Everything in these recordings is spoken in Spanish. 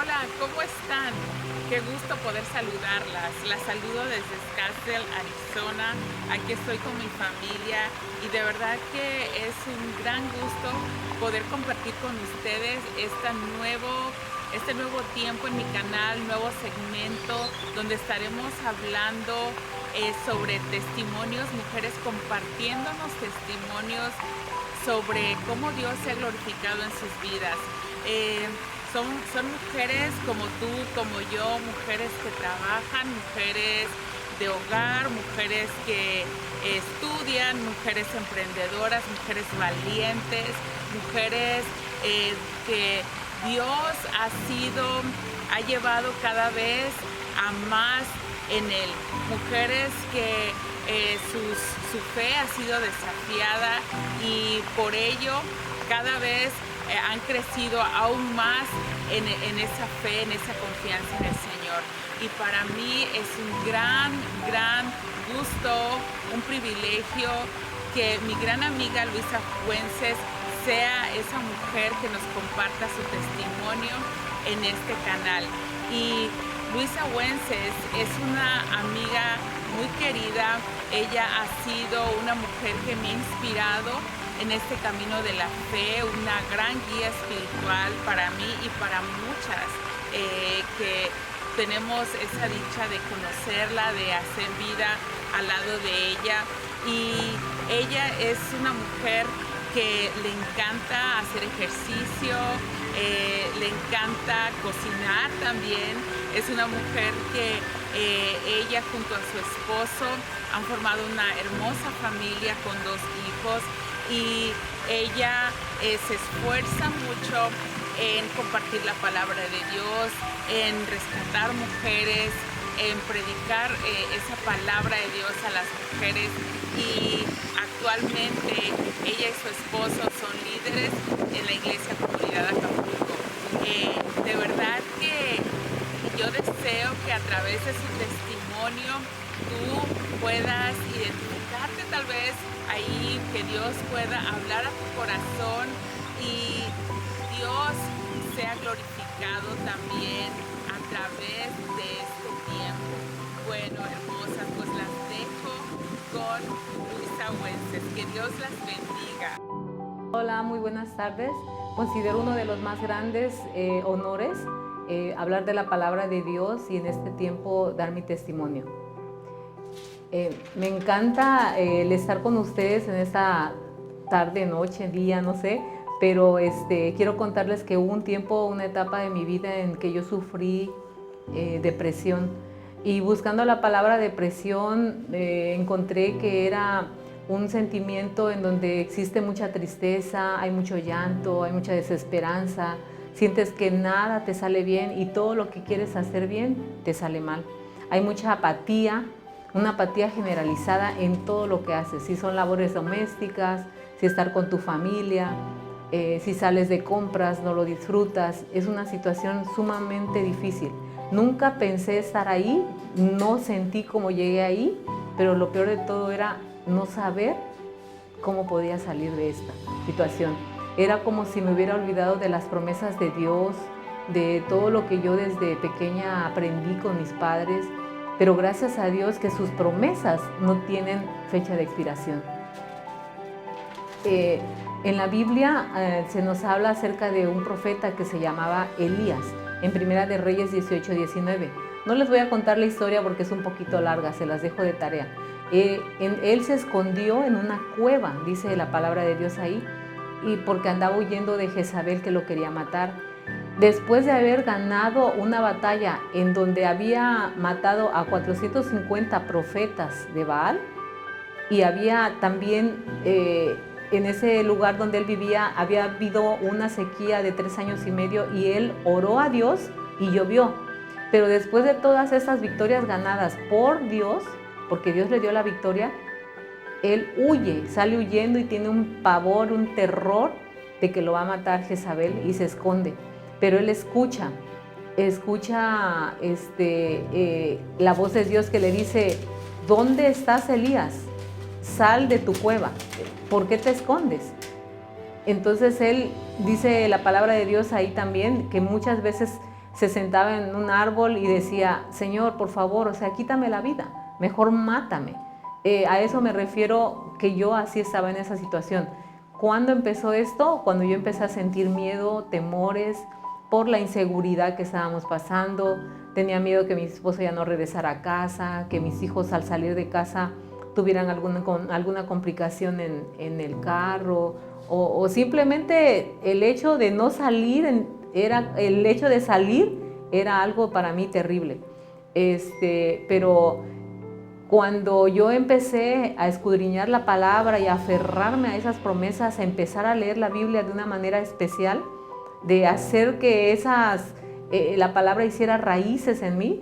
Hola, ¿cómo están? Qué gusto poder saludarlas. Las saludo desde Scottsdale, Arizona. Aquí estoy con mi familia y de verdad que es un gran gusto poder compartir con ustedes este nuevo tiempo en mi canal, nuevo segmento donde estaremos hablando sobre testimonios, mujeres compartiéndonos testimonios sobre cómo Dios se ha glorificado en sus vidas. Eh, son mujeres como tú, como yo, mujeres que trabajan, mujeres de hogar, mujeres que estudian, mujeres emprendedoras, mujeres valientes, mujeres que Dios ha llevado cada vez a más en él. Mujeres que su fe ha sido desafiada y por ello cada vez han crecido aún más en esa fe, en esa confianza en el Señor. Y para mí es un gran gusto, un privilegio que mi gran amiga Luisa Fuences sea esa mujer que nos comparta su testimonio en este canal. Y Luisa Fuences es una amiga muy querida. Ella ha sido una mujer que me ha inspirado en este camino de la fe, una gran guía espiritual para mí y para muchas que tenemos esa dicha de conocerla, de hacer vida al lado de ella. Y ella es una mujer que le encanta hacer ejercicio, le encanta cocinar también. Es una mujer que ella junto a su esposo han formado una hermosa familia con 2 hijos y ella se esfuerza mucho en compartir la palabra de Dios, en rescatar mujeres, en predicar esa palabra de Dios a las mujeres, y actualmente ella y su esposo son líderes en la iglesia Comunidad Acapulco. De verdad que yo deseo que a través de su testimonio tú puedas identificarte tal vez ahí, que Dios pueda hablar a tu corazón y Dios sea glorificado también a través de este tiempo. Bueno, hermosas, pues las dejo con Luisa Fuences. Que Dios las bendiga. Hola, muy buenas tardes. Considero uno de los más grandes honores hablar de la palabra de Dios y en este tiempo dar mi testimonio. Me encanta el estar con ustedes en esta tarde, noche, día, no sé, pero quiero contarles que hubo un tiempo, una etapa de mi vida en que yo sufrí depresión, y buscando la palabra depresión encontré que era un sentimiento en donde existe mucha tristeza, hay mucho llanto, hay mucha desesperanza, sientes que nada te sale bien y todo lo que quieres hacer bien te sale mal. Hay mucha apatía, una apatía generalizada en todo lo que haces, si son labores domésticas, si estar con tu familia, si sales de compras, no lo disfrutas. Es una situación sumamente difícil. Nunca pensé estar ahí, no sentí cómo llegué ahí, pero lo peor de todo era no saber cómo podía salir de esta situación. Era como si me hubiera olvidado de las promesas de Dios, de todo lo que yo desde pequeña aprendí con mis padres, pero gracias a Dios que sus promesas no tienen fecha de expiración. En la Biblia se nos habla acerca de un profeta que se llamaba Elías, en Primera de Reyes 18-19. No les voy a contar la historia porque es un poquito larga, se las dejo de tarea. Él se escondió en una cueva, dice la palabra de Dios ahí, y porque andaba huyendo de Jezabel, que lo quería matar. Después de haber ganado una batalla en donde había matado a 450 profetas de Baal, y había también en ese lugar donde él vivía, había habido una sequía de 3 años y medio, y él oró a Dios y llovió. Pero después de todas esas victorias ganadas por Dios, porque Dios le dio la victoria, él huye, sale huyendo y tiene un pavor, un terror de que lo va a matar Jezabel, y se esconde. Pero él escucha la voz de Dios que le dice: ¿dónde estás, Elías? Sal de tu cueva, ¿por qué te escondes? Entonces él dice la palabra de Dios ahí también, que muchas veces se sentaba en un árbol y decía, Señor, por favor, o sea, quítame la vida, mejor mátame. A eso me refiero, que yo así estaba en esa situación. ¿Cuándo empezó esto? Cuando yo empecé a sentir miedo, temores por la inseguridad que estábamos pasando. Tenía miedo que mi esposo ya no regresara a casa, que mis hijos al salir de casa tuvieran alguna complicación en el carro, o simplemente el hecho de no salir, el hecho de salir era algo para mí terrible. Pero cuando yo empecé a escudriñar la palabra y a aferrarme a esas promesas, a empezar a leer la Biblia de una manera especial, de hacer que la palabra hiciera raíces en mí,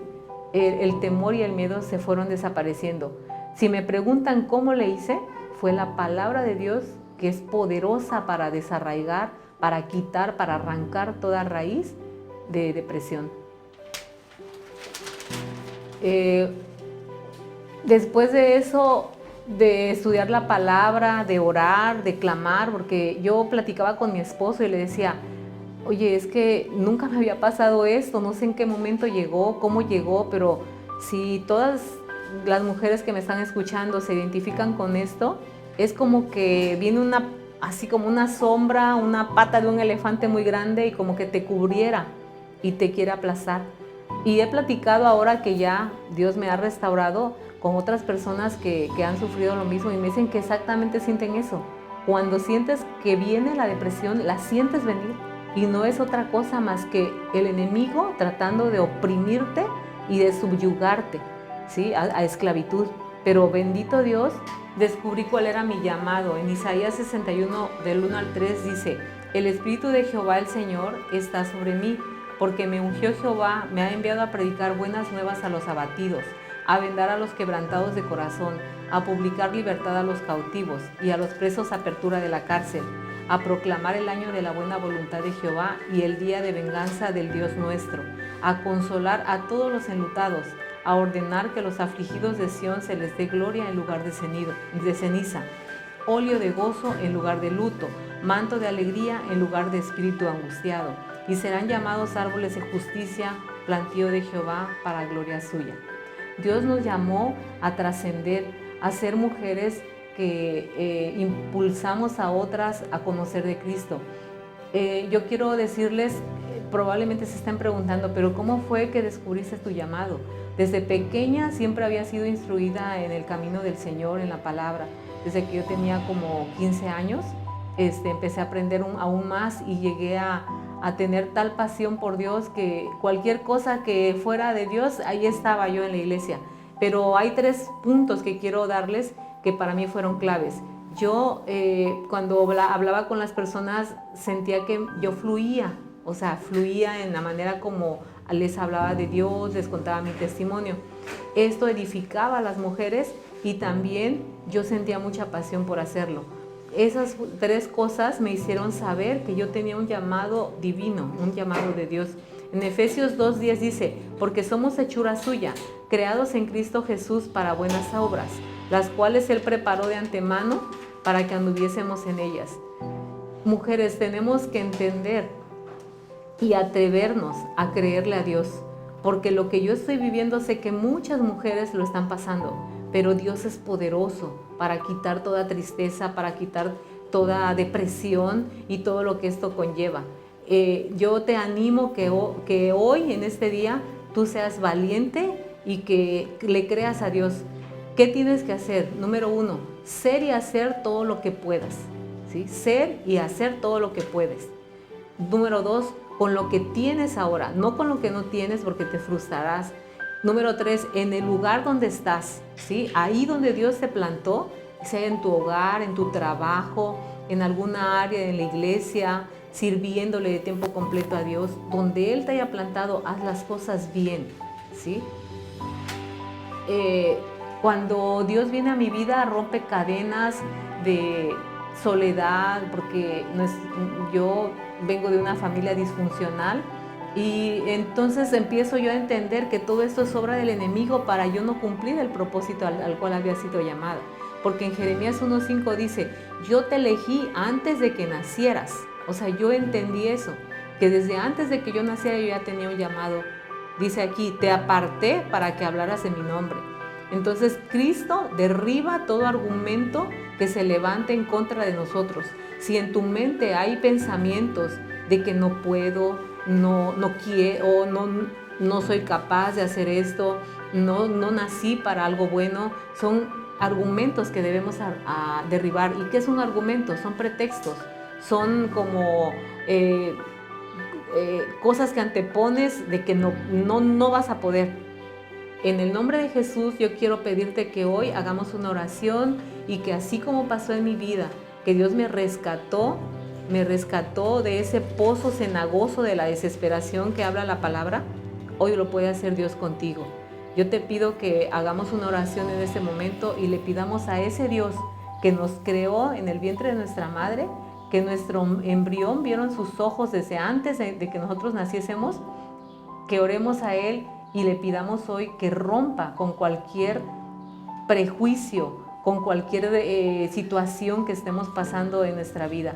el temor y el miedo se fueron desapareciendo. Si me preguntan cómo le hice, fue la palabra de Dios, que es poderosa para desarraigar, para quitar, para arrancar toda raíz de depresión. Después de eso, de estudiar la palabra, de orar, de clamar, porque yo platicaba con mi esposo y le decía, oye, es que nunca me había pasado esto, no sé en qué momento llegó, cómo llegó, pero si todas las mujeres que me están escuchando se identifican con esto, es como que viene así como una sombra, una pata de un elefante muy grande y como que te cubriera y te quiere aplastar. Y he platicado ahora que ya Dios me ha restaurado con otras personas que han sufrido lo mismo y me dicen que exactamente sienten eso. Cuando sientes que viene la depresión, la sientes venir y no es otra cosa más que el enemigo tratando de oprimirte y de subyugarte, ¿sí? a esclavitud. Pero bendito Dios, descubrí cuál era mi llamado. En Isaías 61, del 1 al 3 dice, el Espíritu de Jehová el Señor está sobre mí, porque me ungió Jehová, me ha enviado a predicar buenas nuevas a los abatidos, a vendar a los quebrantados de corazón, a publicar libertad a los cautivos y a los presos apertura de la cárcel, a proclamar el año de la buena voluntad de Jehová y el día de venganza del Dios nuestro, a consolar a todos los enlutados, a ordenar que los afligidos de Sión se les dé gloria en lugar de ceniza, óleo de gozo en lugar de luto, manto de alegría en lugar de espíritu angustiado, y serán llamados árboles de justicia, plantío de Jehová para gloria suya. Dios nos llamó a trascender, a ser mujeres que impulsamos a otras a conocer de Cristo. Yo quiero decirles, probablemente se estén preguntando, pero ¿cómo fue que descubriste tu llamado? Desde pequeña siempre había sido instruida en el camino del Señor, en la palabra. Desde que yo tenía como 15 años, empecé a aprender aún más y llegué a tener tal pasión por Dios que cualquier cosa que fuera de Dios, ahí estaba yo en la iglesia. Pero hay 3 puntos que quiero darles que para mí fueron claves. Yo cuando hablaba con las personas sentía que yo fluía, o sea, fluía en la manera como les hablaba de Dios, les contaba mi testimonio. Esto edificaba a las mujeres y también yo sentía mucha pasión por hacerlo. Esas 3 cosas me hicieron saber que yo tenía un llamado divino, un llamado de Dios. En Efesios 2:10 dice, porque somos hechura suya, creados en Cristo Jesús para buenas obras, las cuales Él preparó de antemano para que anduviésemos en ellas. Mujeres, tenemos que entender y atrevernos a creerle a Dios, porque lo que yo estoy viviendo sé que muchas mujeres lo están pasando, pero Dios es poderoso para quitar toda tristeza, para quitar toda depresión y todo lo que esto conlleva. Yo te animo que hoy, en este día, tú seas valiente y que le creas a Dios. ¿Qué tienes que hacer? Número 1, ser y hacer todo lo que puedas, ¿sí? Ser y hacer todo lo que puedes. Número 2, con lo que tienes ahora, no con lo que no tienes porque te frustrarás. Número 3, en el lugar donde estás, ¿sí? Ahí donde Dios te plantó, sea en tu hogar, en tu trabajo, en alguna área, en la iglesia, sirviéndole de tiempo completo a Dios, donde Él te haya plantado, haz las cosas bien, ¿sí? Cuando Dios viene a mi vida, rompe cadenas de soledad, porque yo vengo de una familia disfuncional y entonces empiezo yo a entender que todo esto es obra del enemigo para yo no cumplir el propósito al cual había sido llamada. Porque en Jeremías 1:5 dice, yo te elegí antes de que nacieras. O sea, yo entendí eso. que desde antes de que yo naciera yo ya tenía un llamado. Dice aquí, te aparté para que hablaras en mi nombre. Entonces Cristo derriba todo argumento que se levante en contra de nosotros. Si en tu mente hay pensamientos de que no puedo, no quiero, no soy capaz de hacer esto, no nací para algo bueno, son argumentos que debemos derribar. ¿Y qué es un argumento? Son pretextos, son como cosas que antepones de que no vas a poder. En el nombre de Jesús yo quiero pedirte que hoy hagamos una oración y que así como pasó en mi vida, que Dios me rescató de ese pozo cenagoso de la desesperación que habla la palabra, hoy lo puede hacer Dios contigo. Yo te pido que hagamos una oración en este momento y le pidamos a ese Dios que nos creó en el vientre de nuestra madre, que nuestro embrión vieron sus ojos desde antes de que nosotros naciésemos, que oremos a Él y le pidamos hoy que rompa con cualquier prejuicio, con cualquier situación que estemos pasando en nuestra vida.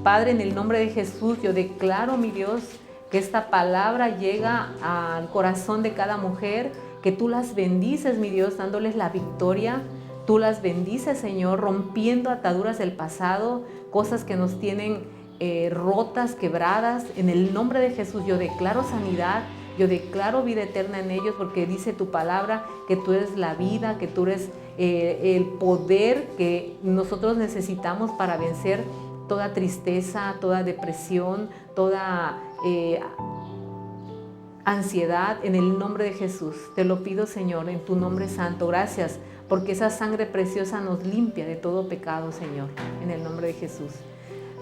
Padre, en el nombre de Jesús, yo declaro, mi Dios, que esta palabra llega al corazón de cada mujer, que tú las bendices, mi Dios, dándoles la victoria. Tú las bendices, Señor, rompiendo ataduras del pasado, cosas que nos tienen rotas, quebradas. En el nombre de Jesús yo declaro sanidad, yo declaro vida eterna en ellos, porque dice tu palabra que tú eres la vida, que tú eres el poder que nosotros necesitamos para vencer toda tristeza, toda depresión, toda ansiedad. En el nombre de Jesús te lo pido, Señor, en tu nombre santo. Gracias porque esa sangre preciosa nos limpia de todo pecado, Señor, en el nombre de Jesús.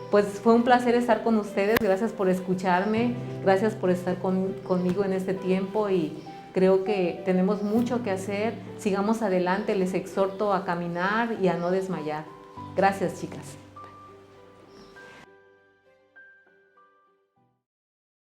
Pues fue un placer estar con ustedes. Gracias por escucharme, gracias por estar conmigo en este tiempo, y creo que tenemos mucho que hacer. Sigamos adelante, les exhorto a caminar y a no desmayar. Gracias, chicas.